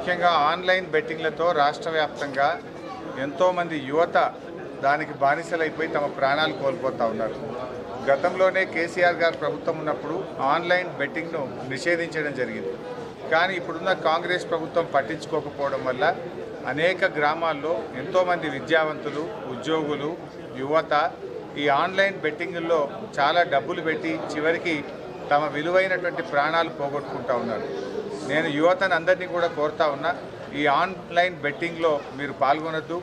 ముఖ్యంగా ఆన్లైన్ బెట్టింగ్లతో రాష్ట్ర వ్యాప్తంగా ఎంతోమంది యువత దానికి బానిసలైపోయి తమ ప్రాణాలు కోల్పోతూ ఉన్నారు. గతంలోనే కేసీఆర్ గారు ప్రభుత్వం ఉన్నప్పుడు ఆన్లైన్ బెట్టింగ్ను నిషేధించడం జరిగింది. కానీ ఇప్పుడున్న కాంగ్రెస్ ప్రభుత్వం పట్టించుకోకపోవడం వల్ల అనేక గ్రామాల్లో ఎంతోమంది విద్యావంతులు, ఉద్యోగులు, యువత ఈ ఆన్లైన్ బెట్టింగుల్లో చాలా డబ్బులు పెట్టి చివరికి తమ విలువైనటువంటి ప్రాణాలు పోగొట్టుకుంటూ ఉన్నారు. నేను యువతను అందరినీ కూడా కోరుతా ఉన్నా, ఈ ఆన్లైన్ బెట్టింగ్లో మీరు పాల్గొనొద్దు.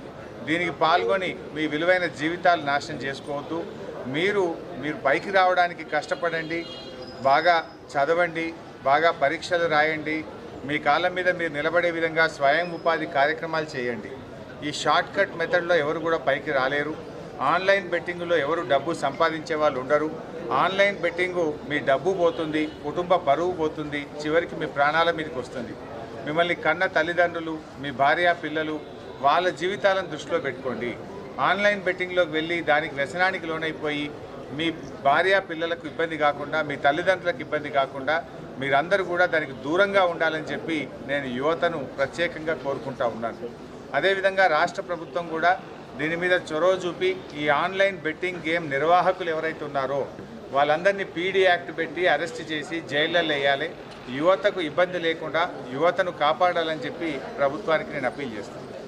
దీనికి పాల్గొని మీ విలువైన జీవితాలు నాశనం చేసుకోవద్దు. మీరు పైకి రావడానికి కష్టపడండి, బాగా చదవండి, బాగా పరీక్షలు రాయండి, మీ కాళ్ళ మీద మీరు నిలబడే విధంగా స్వయం ఉపాధి కార్యక్రమాలు చేయండి. ఈ షార్ట్ కట్ మెథడ్లో ఎవరు కూడా పైకి రాలేరు. ఆన్లైన్ బెట్టింగ్లో ఎవరు డబ్బు సంపాదించే వాళ్ళు ఉండరు. ఆన్లైన్ బెట్టింగు మీ డబ్బు పోతుంది, కుటుంబ పరువు పోతుంది, చివరికి మీ ప్రాణాల మీదకి వస్తుంది. మిమ్మల్ని కన్న తల్లిదండ్రులు, మీ భార్య పిల్లలు, వాళ్ళ జీవితాలను దృష్టిలో పెట్టుకోండి. ఆన్లైన్ బెట్టింగ్లోకి వెళ్ళి దానికి వ్యసనానికి లోనైపోయి మీ భార్య పిల్లలకు ఇబ్బంది కాకుండా, మీ తల్లిదండ్రులకు ఇబ్బంది కాకుండా మీరందరూ కూడా దానికి దూరంగా ఉండాలని చెప్పి నేను యువతను ప్రత్యేకంగా కోరుకుంటా ఉన్నాను. అదేవిధంగా రాష్ట్ర ప్రభుత్వం కూడా దీని మీద చొరవ చూపి ఈ ఆన్లైన్ బెట్టింగ్ గేమ్ నిర్వాహకులు ఎవరైతే ఉన్నారో వాళ్ళందరినీ పీడీ యాక్ట్ పెట్టి అరెస్ట్ చేసి జైళ్ళల్లో వేయాలి. యువతకు ఇబ్బంది లేకుండా యువతను కాపాడాలని చెప్పి ప్రభుత్వానికి నేను అప్పీల్ చేస్తాను.